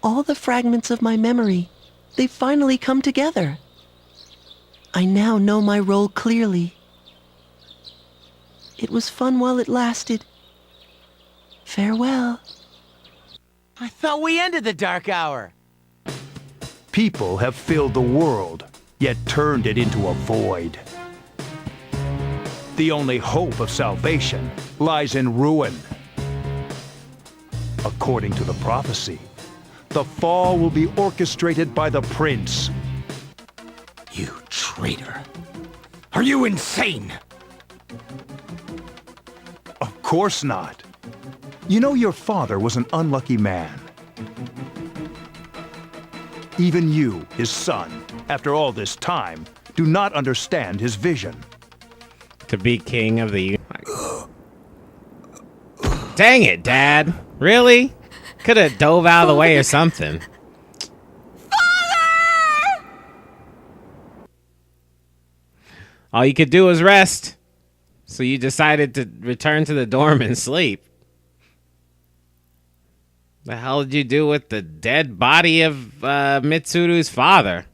All the fragments of my memory, they finally come together. I now know my role clearly. It was fun while it lasted. Farewell. I thought we ended the dark hour. People have filled the world, yet turned it into a void. The only hope of salvation lies in ruin. According to the prophecy, the fall will be orchestrated by the prince. You traitor. Are you insane? Of course not. You know your father was an unlucky man. Even you, his son, after all this time, do not understand his vision. To be king of the... Dang it, Dad. Really? Could have dove out of the way or something. Father! All you could do was rest. So you decided to return to the dorm and sleep. The hell did you do with the dead body of Mitsuru's father?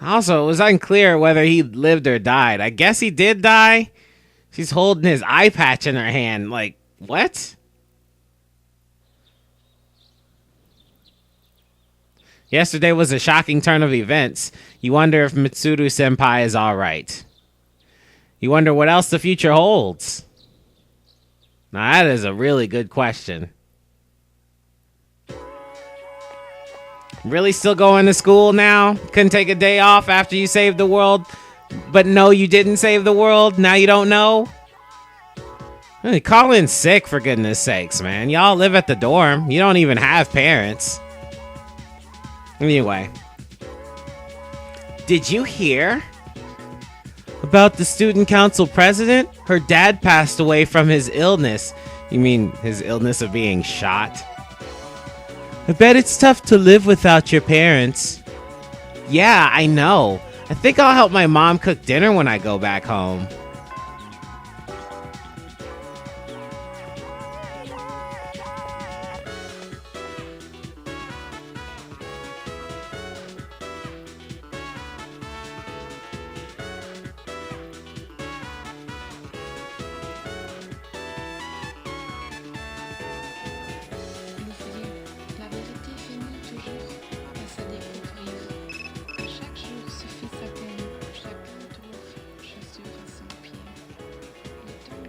Also, it was unclear whether he lived or died. I guess he did die. She's holding his eye patch in her hand. Like, what? Yesterday was a shocking turn of events. You wonder if Mitsuru-senpai is alright. You wonder what else the future holds. Now, that is a really good question. Really still going to school now? Couldn't take a day off after you saved the world? But no, you didn't save the world? Now you don't know? Hey, call in sick, for goodness sakes, man. Y'all live at the dorm. You don't even have parents. Anyway. Did you hear about the student council president? Her dad passed away from his illness. You mean his illness of being shot? I bet it's tough to live without your parents. Yeah, I know. I think I'll help my mom cook dinner when I go back home.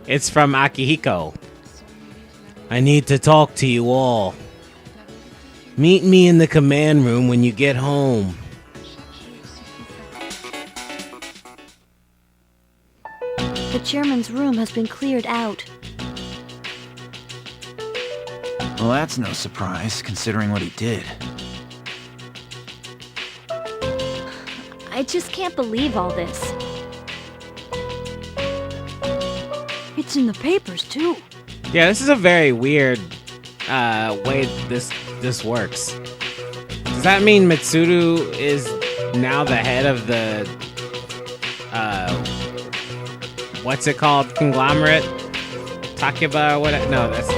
It's from Akihiko. I need to talk to you all. Meet me in the command room when you get home. The chairman's room has been cleared out. Well, that's no surprise, considering what he did. I just can't believe all this. It's in the papers, too. Yeah, this is a very weird way this works. Does that mean Mitsuru is now the head of the what's it called? Conglomerate? Takeba or whatever? No, that's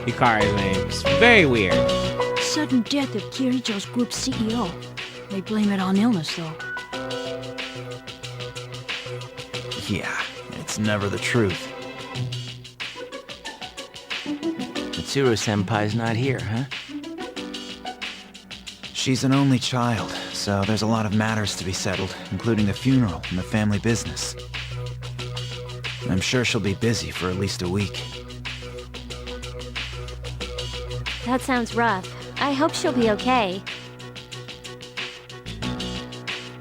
Hikari's name. It's very weird. Sudden death of Kirijo's group CEO. They blame it on illness, though. Yeah, it's never the truth. Mitsuru-senpai's not here, huh? She's an only child, so there's a lot of matters to be settled, including the funeral and the family business. I'm sure she'll be busy for at least a week. That sounds rough. I hope she'll be okay.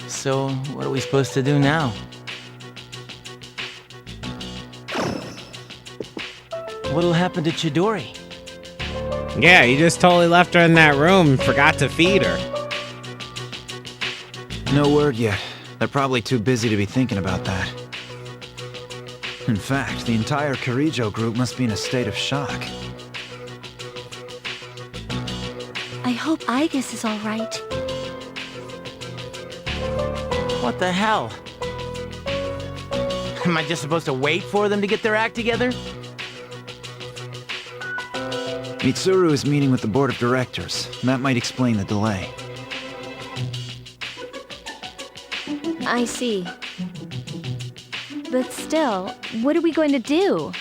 So, what are we supposed to do now? What'll happen to Chidori? Yeah, you just totally left her in that room and forgot to feed her. No word yet. They're probably too busy to be thinking about that. In fact, the entire Kirijo group must be in a state of shock. I hope Aigis is all right. What the hell? Am I just supposed to wait for them to get their act together? Mitsuru is meeting with the board of directors. That might explain the delay. I see. But still, what are we going to do?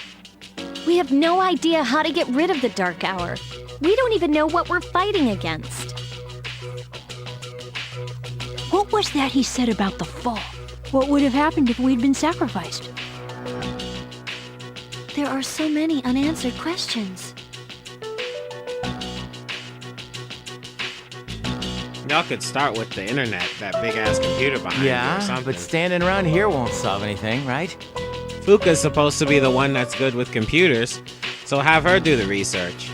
We have no idea how to get rid of the Dark Hour. We don't even know what we're fighting against. What was that he said about the fall? What would have happened if we'd been sacrificed? There are so many unanswered questions. Y'all could start with the internet, that big-ass computer behind you or Yeah, something. but standing around here won't solve anything, right? Fuka's supposed to be the one that's good with computers, so have her do the research.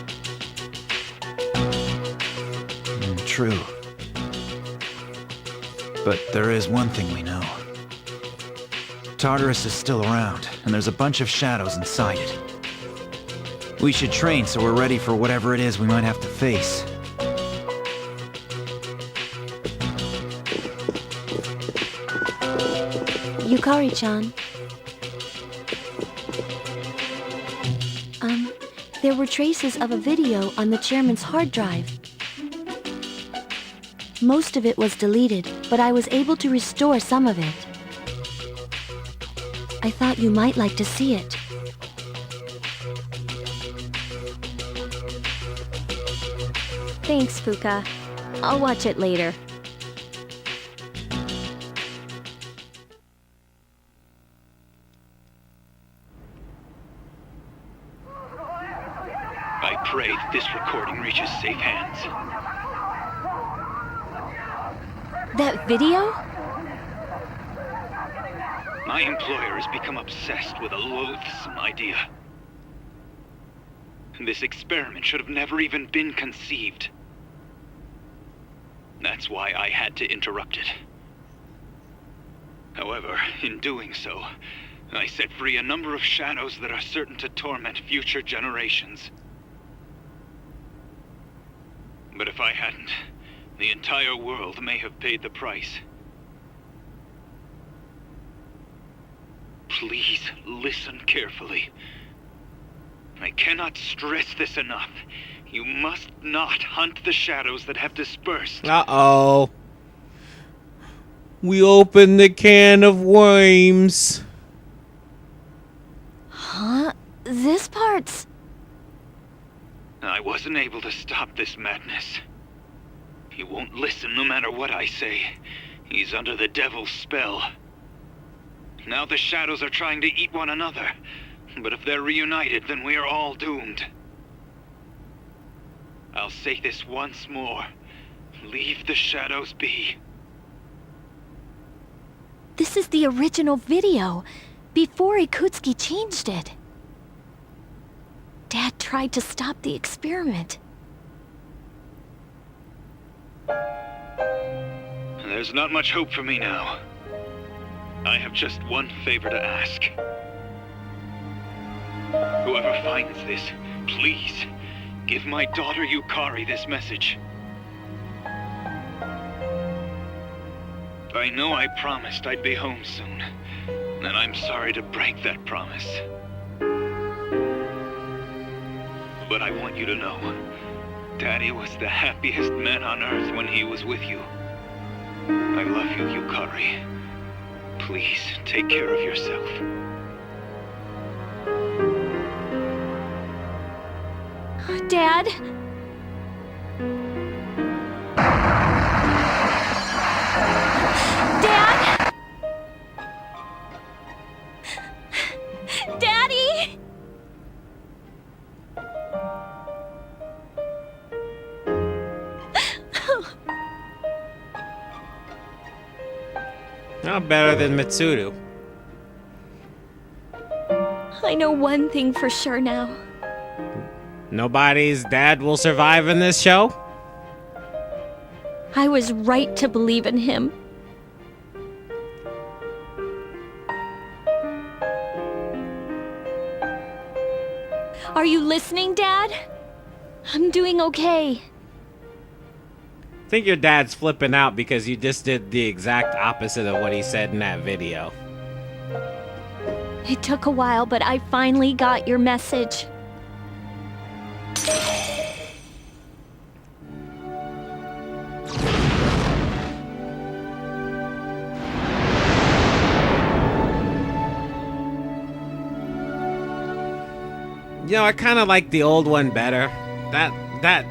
True. But there is one thing we know. Tartarus is still around, and there's a bunch of shadows inside it. We should train so we're ready for whatever it is we might have to face. Yukari-chan. There were traces of a video on the chairman's hard drive. Most of it was deleted, but I was able to restore some of it. I thought you might like to see it. Thanks, Fuka. I'll watch it later. I pray that this recording reaches safe hands. That video? My employer has become obsessed with a loathsome idea. This experiment should have never even been conceived. That's why I had to interrupt it. However, in doing so, I set free a number of shadows that are certain to torment future generations. But if I hadn't, the entire world may have paid the price. Please listen carefully. I cannot stress this enough. You must not hunt the shadows that have dispersed. Uh-oh. We opened the can of worms. Huh? This part's... I wasn't able to stop this madness. He won't listen no matter what I say. He's under the devil's spell. Now the shadows are trying to eat one another. But if they're reunited, then we are all doomed. I'll say this once more. Leave the shadows be. This is the original video, before Ikutsuki changed it. Dad tried to stop the experiment. There's not much hope for me now. I have just one favor to ask. Whoever finds this, please, give my daughter Yukari this message. I know I promised I'd be home soon, and I'm sorry to break that promise. But I want you to know, Daddy was the happiest man on Earth when he was with you. I love you, Yukari. Please, take care of yourself. Dad? Dad? Daddy? Not better than Mitsuru. I know one thing for sure now. Nobody's dad will survive in this show? I was right to believe in him. Are you listening, Dad? I'm doing okay. I think your dad's flipping out because you just did the exact opposite of what he said in that video. It took a while, but I finally got your message. I kind of like the old one better. That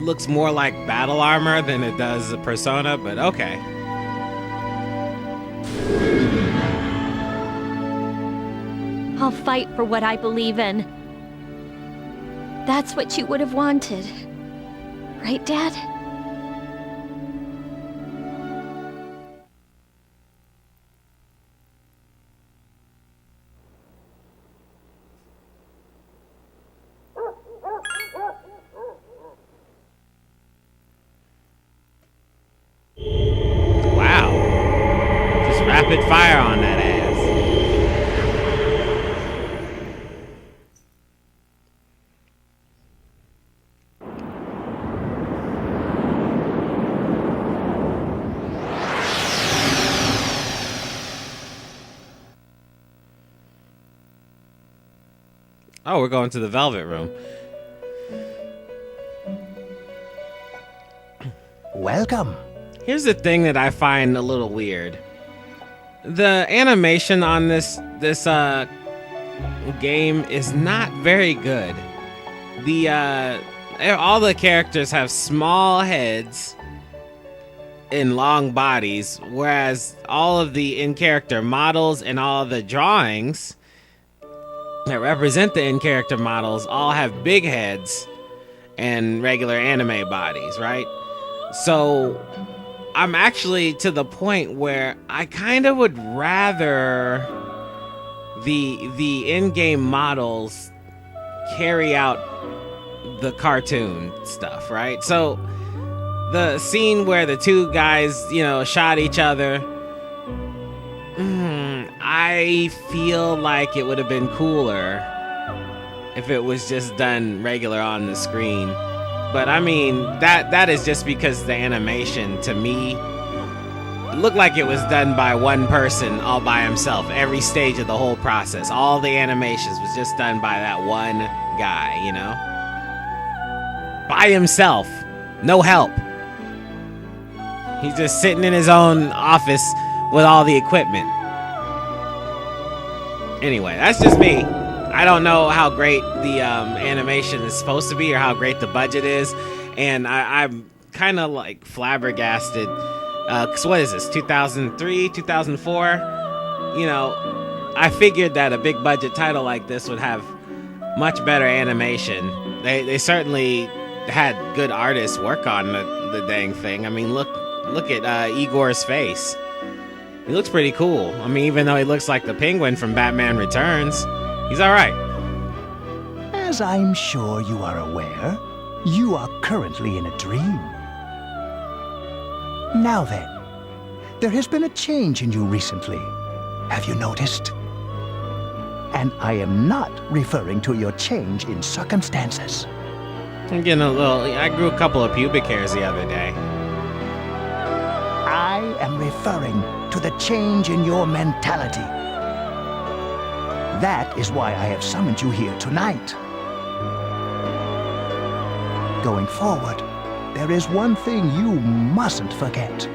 looks more like battle armor than it does a Persona, but okay. I'll fight for what I believe in. That's what you would have wanted. Right, Dad? Wow. Just rapid fire on that ass. Oh, we're going to the Velvet Room. Welcome. Here's the thing that I find a little weird. The animation on this game is not very good. All the characters have small heads and long bodies, whereas all of the in-character models and all of the drawings that represent the in-character models all have big heads and regular anime bodies, right? So I'm actually to the point where I kind of would rather the in-game models carry out the cartoon stuff, right? So the scene where the two guys, shot each other, I feel like it would have been cooler if it was just done regular on the screen. But I mean, that is just because the animation, to me, looked like it was done by one person all by himself. Every stage of the whole process, all the animations was just done by that one guy, by himself, no help. He's just sitting in his own office with all the equipment. Anyway, that's just me. I don't know how great the animation is supposed to be or how great the budget is, and I'm kind of like flabbergasted. Cause what is this? 2003, 2004? I figured that a big budget title like this would have much better animation. They certainly had good artists work on the dang thing. I mean, look at Igor's face. He looks pretty cool. I mean, even though he looks like the Penguin from Batman Returns, he's all right. As I'm sure you are aware, you are currently in a dream. Now then, there has been a change in you recently. Have you noticed? And I am not referring to your change in circumstances. I'm getting I grew a couple of pubic hairs the other day. I am referring to the change in your mentality. That is why I have summoned you here tonight. Going forward, there is one thing you mustn't forget.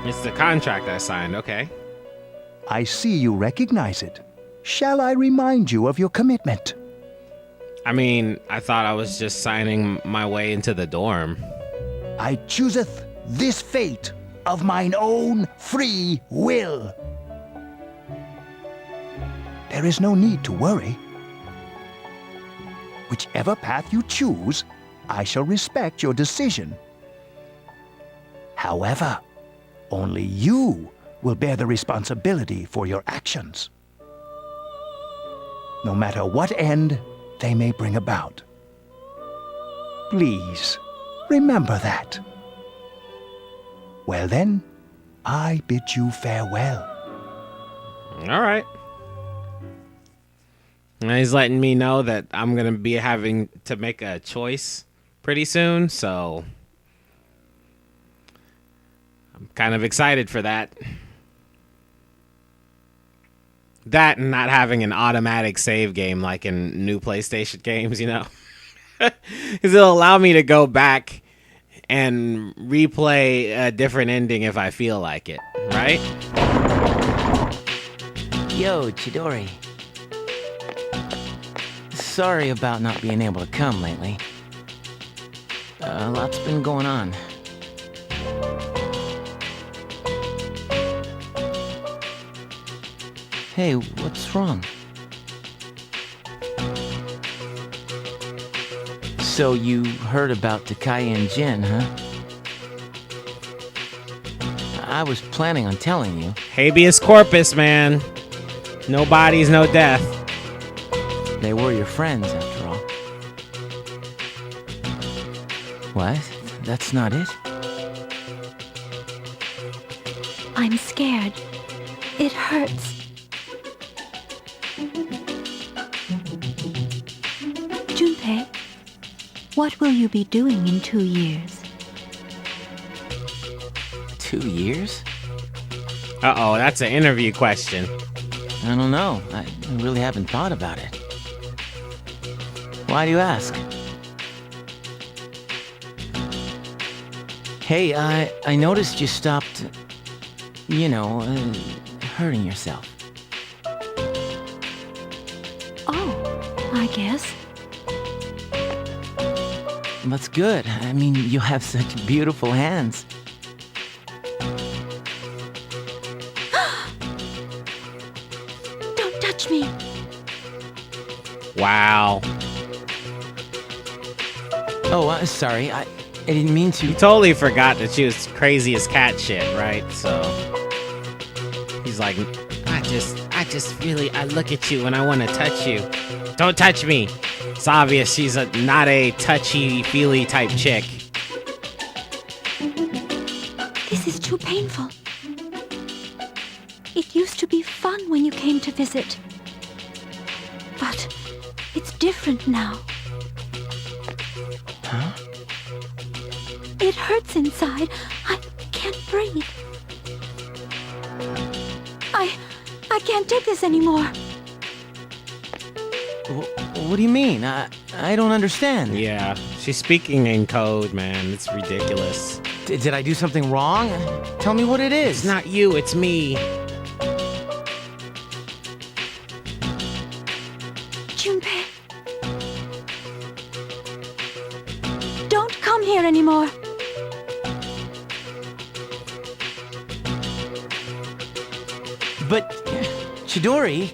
It's the contract I signed, okay. I see you recognize it. Shall I remind you of your commitment? I mean, I thought I was just signing my way into the dorm. I chooseth this fate of mine own free will. There is no need to worry. Whichever path you choose, I shall respect your decision. However, only you will bear the responsibility for your actions. No matter what end they may bring about. Please, remember that. Well then, I bid you farewell. All right. And he's letting me know that I'm going to be having to make a choice pretty soon, so I'm kind of excited for that. That and not having an automatic save game like in new PlayStation games, Because it'll allow me to go back and replay a different ending if I feel like it, right? Yo, Chidori. Sorry about not being able to come lately. A lot's been going on. Hey, what's wrong? So you heard about Takai and Jin, huh? I was planning on telling you. Habeas corpus, man. No bodies, no death. They were your friends, after all. What? That's not it? I'm scared. It hurts. Junpei, what will you be doing in 2 years? 2 years? Uh-oh, that's an interview question. I don't know. I really haven't thought about it. Why do you ask? Hey, I noticed you stopped, hurting yourself. Oh, I guess. That's good. I mean, you have such beautiful hands. Don't touch me. Wow. Oh, sorry. I didn't mean to. He totally forgot that she was crazy as cat shit, right? So he's like, I look at you and I want to touch you. Don't touch me. It's obvious she's not a touchy-feely type chick. This is too painful. It used to be fun when you came to visit. But it's different now. Huh? It hurts inside. I can't breathe. I can't take this anymore. What do you mean? I don't understand. Yeah, she's speaking in code, man. It's ridiculous. Did I do something wrong? Tell me what it is. It's not you, it's me. Junpei. Don't come here anymore. But, Chidori...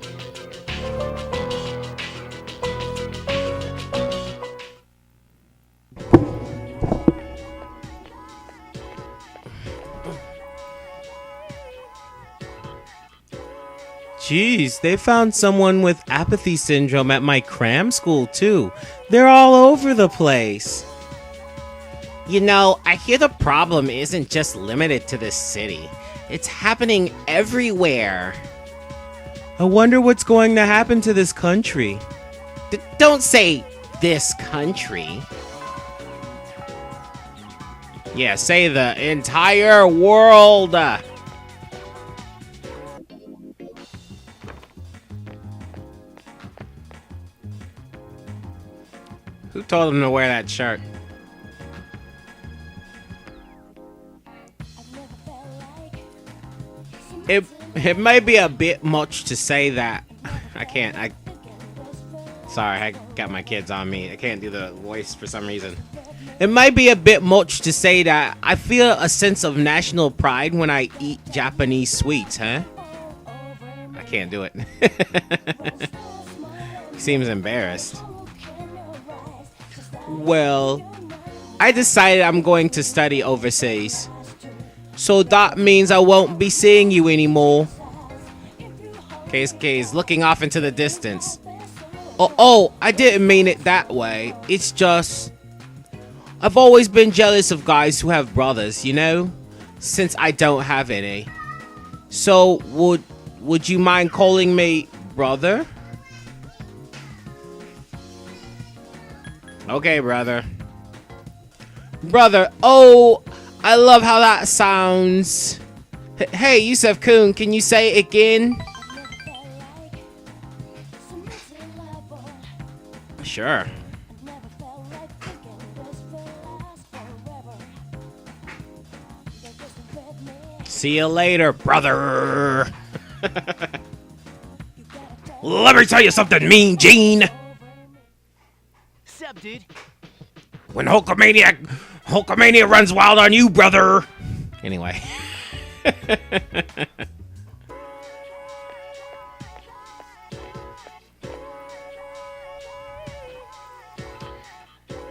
Jeez, they found someone with apathy syndrome at my cram school, too. They're all over the place. You know, I hear the problem isn't just limited to this city. It's happening everywhere. I wonder what's going to happen to this country. Don't say this country. Yeah, say the entire world. Who told him to wear that shirt? It may be a bit much to say that. Sorry, I got my kids on me. I can't do the voice for some reason. It might be a bit much to say that I feel a sense of national pride when I eat Japanese sweets, huh? I can't do it. He seems embarrassed. Well, I decided I'm going to study overseas. So that means I won't be seeing you anymore. Case looking off into the distance. Oh, I didn't mean it that way. It's just... I've always been jealous of guys who have brothers, you know? Since I don't have any. So, would you mind calling me brother? Okay, brother. Brother, oh, I love how that sounds. Hey, Yusuf-kun, can you say it again? Sure. See you later, brother. Let me tell you something, Mean Gene. Sup, dude? When Hulkamania runs wild on you, brother. Anyway.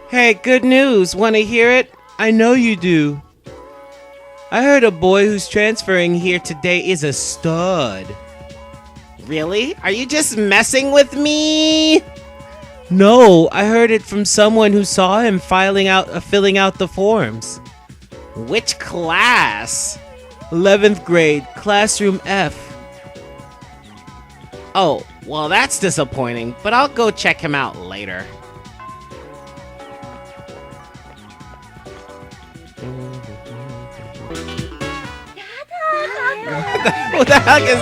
Hey, good news. Want to hear it? I know you do. I heard a boy who's transferring here today is a stud. Really? Are you just messing with me? No, I heard it from someone who saw him filling out the forms. Which class? 11th grade, classroom F. Oh, well that's disappointing, but I'll go check him out later. What the heck is...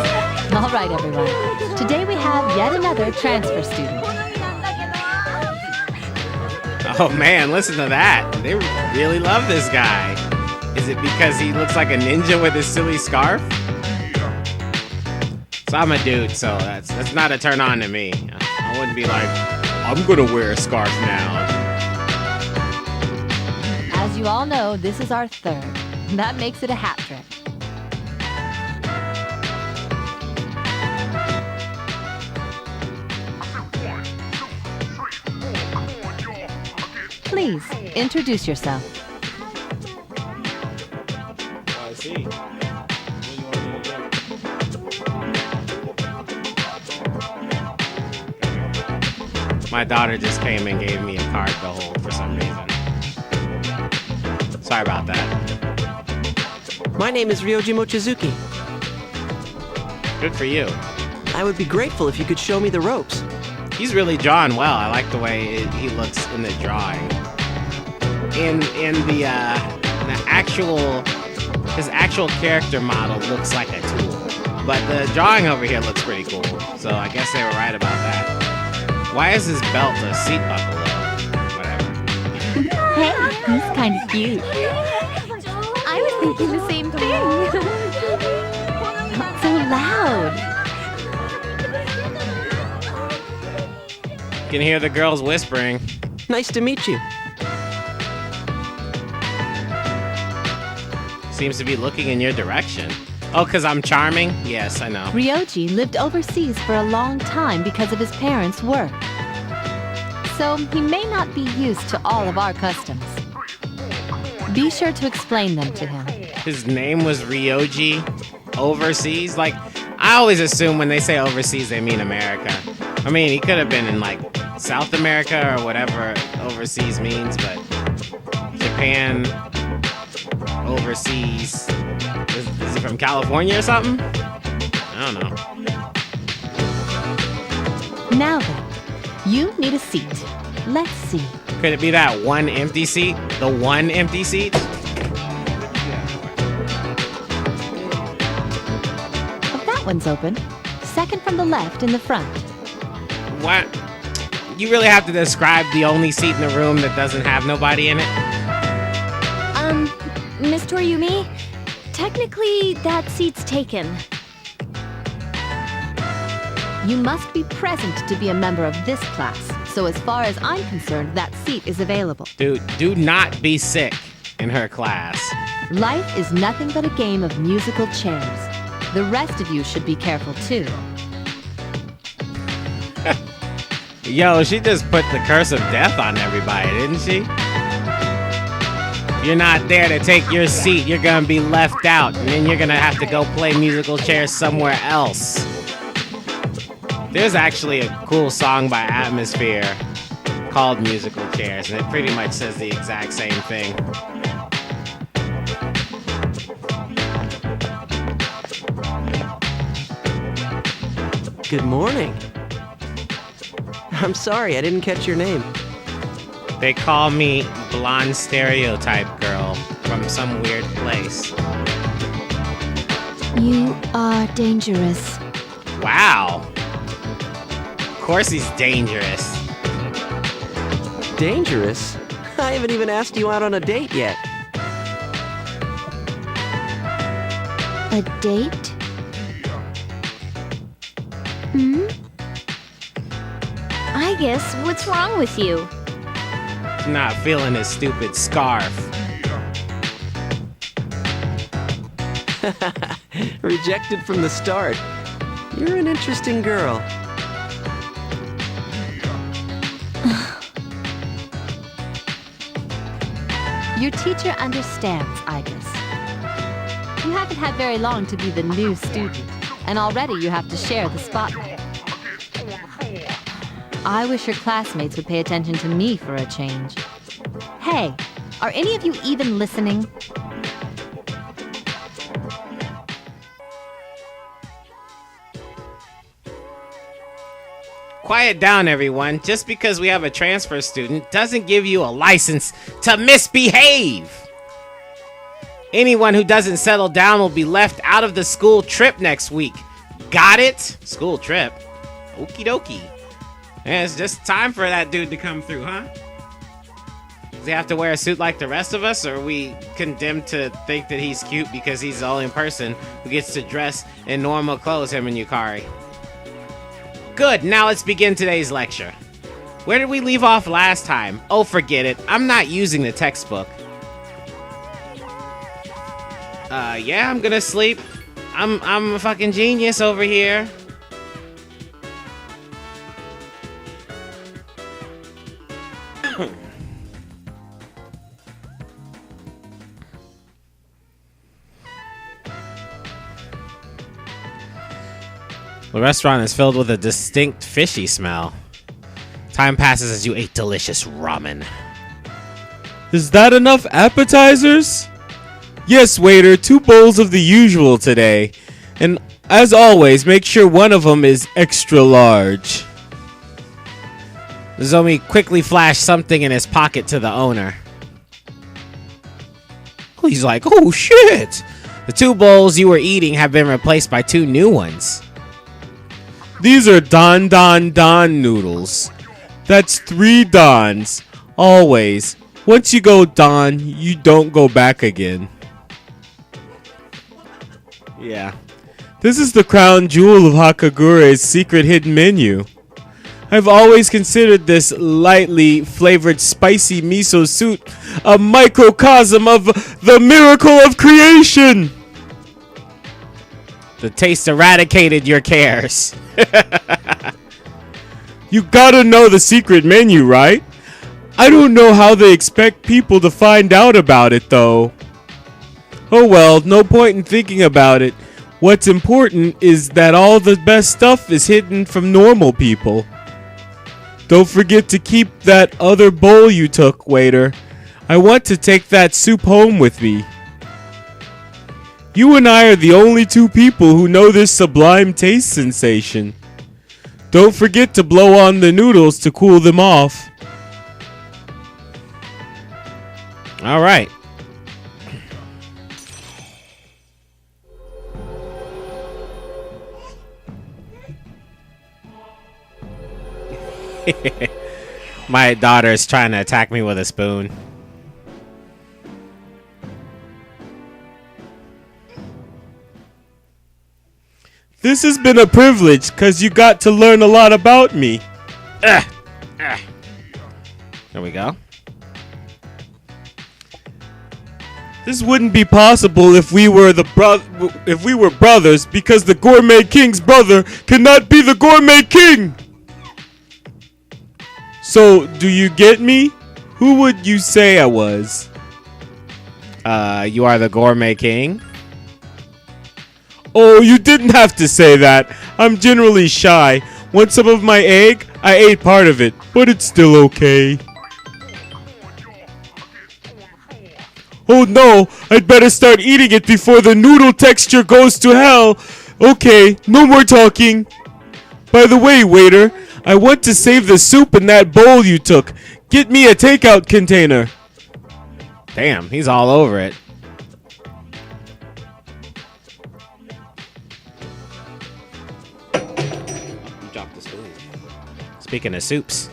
All right, everyone. Today we have yet another transfer student. Oh man, listen to that. They really love this guy. Is it because he looks like a ninja with his silly scarf? So I'm a dude, so that's not a turn on to me. I wouldn't be like, I'm gonna wear a scarf now. As you all know, this is our third. That makes it a hat trick. Please, introduce yourself. I see. My daughter just came and gave me a card to hold for some reason. Sorry about that. My name is Ryoji Mochizuki. Good for you. I would be grateful if you could show me the ropes. He's really drawn well. I like the way he looks in the drawing. In the his actual character model looks like a tool, but the drawing over here looks pretty cool. So I guess they were right about that. Why is his belt a seat buckle though? Whatever. Hey, he's kind of cute. I was thinking the same thing. Not so loud. You can hear the girls whispering. Nice to meet you. Seems to be looking in your direction. Oh, because I'm charming? Yes, I know. Ryoji lived overseas for a long time because of his parents' work. So he may not be used to all of our customs. Be sure to explain them to him. His name was Ryoji. Overseas? Like, I always assume when they say overseas, they mean America. I mean, he could have been in, like, South America or whatever overseas means, but Japan, overseas. Is he from California or something? I don't know. Now then, you need a seat. Let's see. Could it be that one empty seat? The one empty seat? Oh, that one's open. Second from the left in the front. What? You really have to describe the only seat in the room that doesn't have nobody in it? Miss Toriumi, technically that seat's taken. You must be present to be a member of this class. So as far as I'm concerned, that seat is available. Dude, do not be sick in her class. Life is nothing but a game of musical chairs. The rest of you should be careful too. Yo, she just put the curse of death on everybody, didn't she? If you're not there to take your seat, you're gonna be left out, and then you're gonna have to go play musical chairs somewhere else. There's actually a cool song by Atmosphere called Musical Chairs, and it pretty much says the exact same thing. Good morning. I'm sorry, I didn't catch your name. They call me Blonde Stereotype Girl from some weird place. You are dangerous. Wow. Of course he's dangerous. Dangerous? I haven't even asked you out on a date yet. A date? Hmm? I guess, what's wrong with you? Not feeling his stupid scarf. Rejected from the start. You're an interesting girl. Your teacher understands, Ibis. You haven't had very long to be the new student, and already you have to share the spotlight. I wish your classmates would pay attention to me for a change. Hey, are any of you even listening? Quiet down, everyone. Just because we have a transfer student doesn't give you a license to misbehave. Anyone who doesn't settle down will be left out of the school trip next week. Got it? School trip? Okie dokie. Yeah, it's just time for that dude to come through, huh? Does he have to wear a suit like the rest of us, or are we condemned to think that he's cute because he's the only person who gets to dress in normal clothes, him and Yukari? Good, now let's begin today's lecture. Where did we leave off last time? Oh, forget it. I'm not using the textbook. Yeah, I'm gonna sleep. I'm a fucking genius over here. The restaurant is filled with a distinct fishy smell. Time passes as you ate delicious ramen. Is that enough appetizers? Yes, waiter, 2 bowls of the usual today. And as always, make sure one of them is extra large. Zomi quickly flashed something in his pocket to the owner. He's like, oh shit! The 2 bowls you were eating have been replaced by 2 new ones. These are Don noodles. That's 3 Dons. Always. Once you go Don, you don't go back again. Yeah. This is the crown jewel of Hakagure's secret hidden menu. I've always considered this lightly flavored spicy miso soup a microcosm of the miracle of creation. The taste eradicated your cares. You gotta know the secret menu, right? I don't know how they expect people to find out about it, though. Oh well, no point in thinking about it. What's important is that all the best stuff is hidden from normal people. Don't forget to keep that other bowl you took, waiter. I want to take that soup home with me. You and I are the only 2 people who know this sublime taste sensation. Don't forget to blow on the noodles to cool them off. All right. My daughter is trying to attack me with a spoon. This has been a privilege, cause you got to learn a lot about me. There we go. This wouldn't be possible if we were brothers, because the Gourmet King's brother cannot be the Gourmet King. So, do you get me? Who would you say I was? You are the Gourmet King? Oh, you didn't have to say that. I'm generally shy. Want some of my egg? I ate part of it, but it's still okay. Oh no, I'd better start eating it before the noodle texture goes to hell. Okay, no more talking. By the way, waiter, I want to save the soup in that bowl you took. Get me a takeout container. Damn, he's all over it. You dropped the spoon. Speaking of soups.